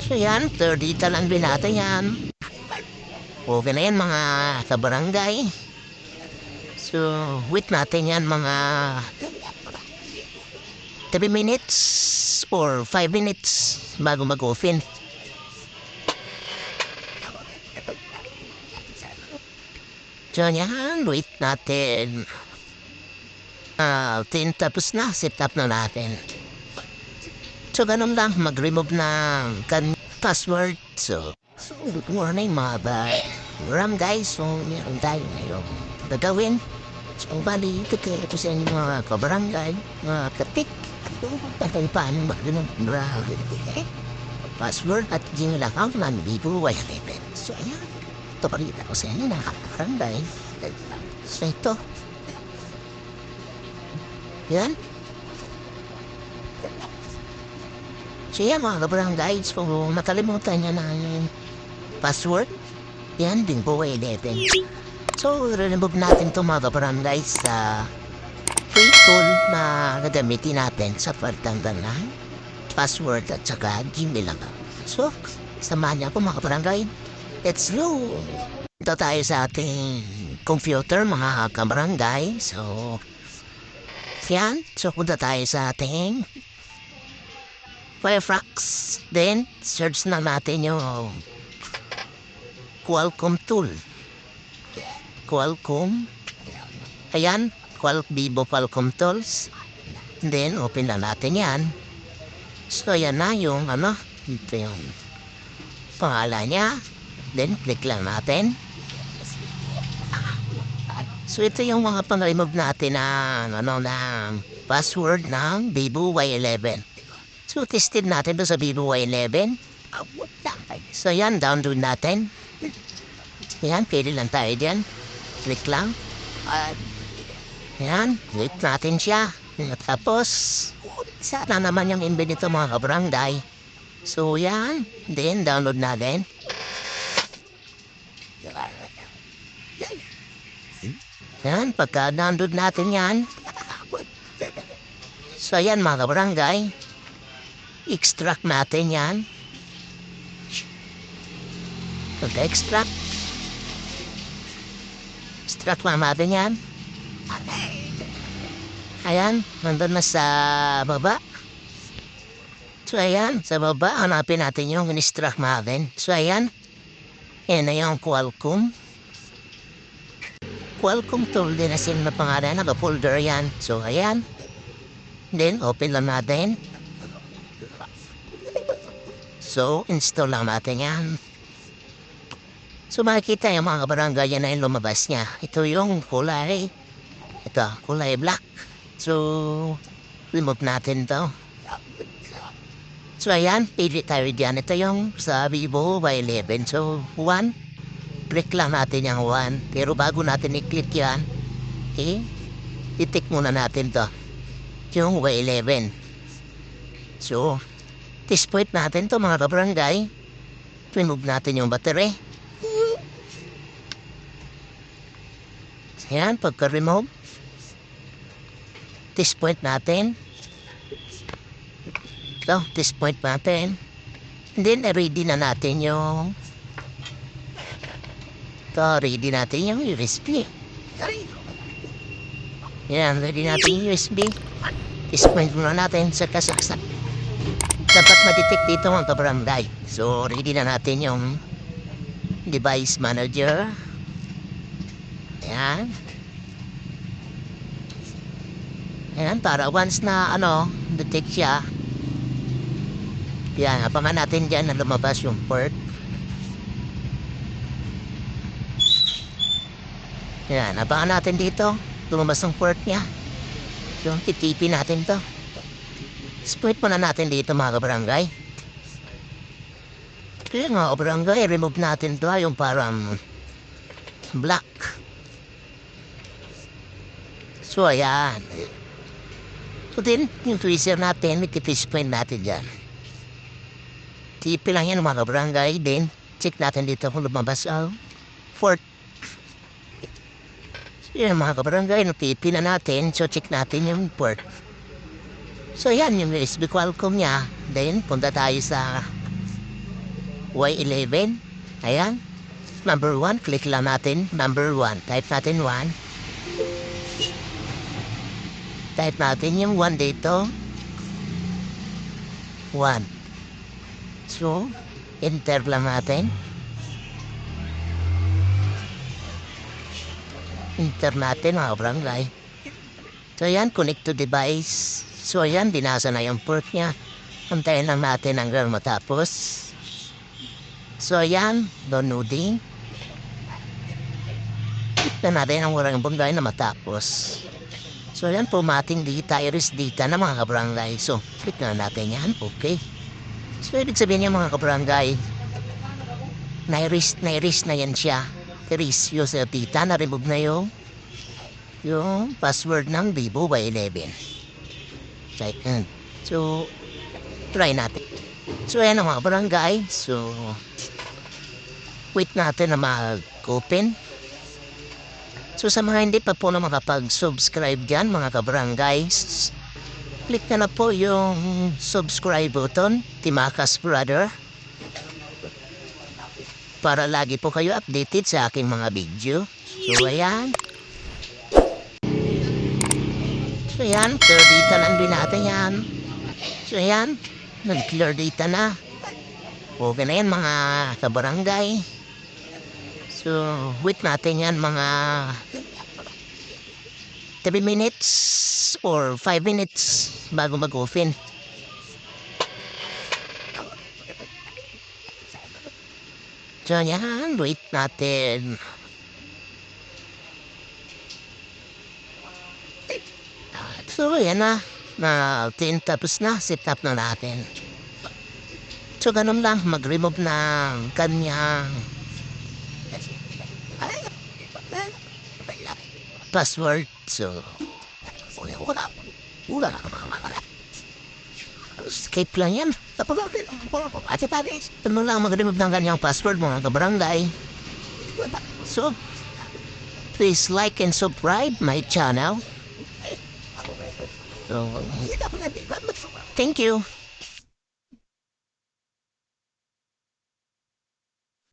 So yan, 30 talang binata yan. Okay na yan mga kabarangay. So, wait natin yan mga 3 minutes or 5 minutes bago mag-open. So yan, wait natin. 10 tapos na, set up na natin. So ganun lang, mag-remove ng password. So good morning mga ram guys. So meron tayo ngayon gagawin. So bali, ito ko sa inyo mga kabarangay, mga katik. Patay paano ba ganun? Password at Gmail account na Bibo Wayalipin. So ayan, ito palita ko sa inyo mga kabarangay. So ito. Yan. So yan mga kabarangay, kung nakalimutan niya na yung password, yan din po ay natin. So remove natin ito mga kabarangay sa free tool na gagamitin natin sa pagtanggal ng password at saka Gmail account. So, samahan niya po mga kabarangay. Let's go! Ito tayo sa ating computer mga kabarangay. So, yan. So, punta tayo sa ating Firefox. Then, search na natin yung Qualcomm tool. Qualcomm. Ayan. Vivo Qualcomm tools. Then, open na natin yan. So, yan na yung ito yung pangalan niya. Then, click lang natin. So, ito yung mga pang-remove natin ng password ng Vivo Y11. So, tested natin doon sa Vivo Y11. So, yan, download natin. Yan, pwede lang tayo dyan. Click lang. Yan, click natin siya. Tapos, sana naman yung embed nito mga kabarangay. So, yan. Then, download natin. Yan, pagka-download natin yan. So, yan mga kabarangay. Extract natin yan. Pagka-extract. Extract lang natin yan. Ayan, nandun na sa baba. So, ayan, sa baba, hanapin natin yung in-extract natin. So, ayan. Yan na yung Qualcomm. Qualcomm tool din na sila na pangalan, naka-folder yan. So, ayan. Then, open lang natin. So, install lang natin yan. So, makikita yung mga kabarangay yan na yung lumabas niya. Ito yung kulay. Ito, kulay black. So, remove natin to. So, ayan, pili tayo dyan. Ito yung sa Vivo Y11. So, 1. Click lang natin yung 1. Pero bago natin i-click yan, i-tick muna natin to. Yung Y11. So, test point natin to mga kabarangay. Remove natin yung battery. Ayan, pagka-remove. Test point natin. Ito, test point natin. And then, ready na natin yung ready natin yung USB. Yan, ready natin yung USB. Test point muna natin sa kasaksak. Dapat ma-detect dito mga kabarangay. So, ready na natin yung device manager. Yan. Yan, para once na detect siya. Yan, abangan natin dyan na lumabas yung port. Yan, abangan natin dito. Lumabas ang port niya. So, titipin natin to. Split muna natin dito mga kabarangay. Kaya nga kabarangay, remove natin to yung parang black. So, ayan. So, din, yung tweezer natin, may tipish point natin dyan. Tipi lang yan mga kabarangay. Then, check natin dito kung lumabas ang port. Yan mga kabarangay, tipi na natin. So, check natin yung port. So, yan yung USB Qualcomm niya. Then, punta tayo sa Y11. Ayan. Number 1, click lang natin. Number 1. Type natin 1. Type natin yung 1 dito. 1. So, enter lang natin. Enter natin mga barangay. So, ayan, connect to device. So, ayan, binasa na yung port niya. Antayin lang natin hanggang matapos. So, ayan, downloading. Tignan natin ang warang barangay na matapos. So, ayan, pumating dita, iris dita na mga kabarangay. So, click na natin yan. Okay. So, ibig sabihin niya mga kabarangay, na-iris na yan siya. Iris, user dita, na-remove na yung password ng Vivo Y11. So, try natin. So, ayan ang mga barangay. So, wait natin na mag-open. So, sa mga hindi pa po na makapag-subscribe dyan, mga kabarangays, click na po yung subscribe button, Timakas Brother, para lagi po kayo updated sa aking mga video. So, ayan. So, ayan, clear data lang din natin yan. So, ayan, nag-clear data na. Okay na yan, mga kabarangay. So, wait natin yan mga 3 minutes or 5 minutes bago mag-open. So, yan, wait natin. So, yan na. Tapos na, set up na natin. So, ganun lang, mag-remove ng kanyang password. So, escape lang yan. Ano lang mag-remove ng kanyang password mga kabarangay. So, please like and subscribe my channel. So, thank you.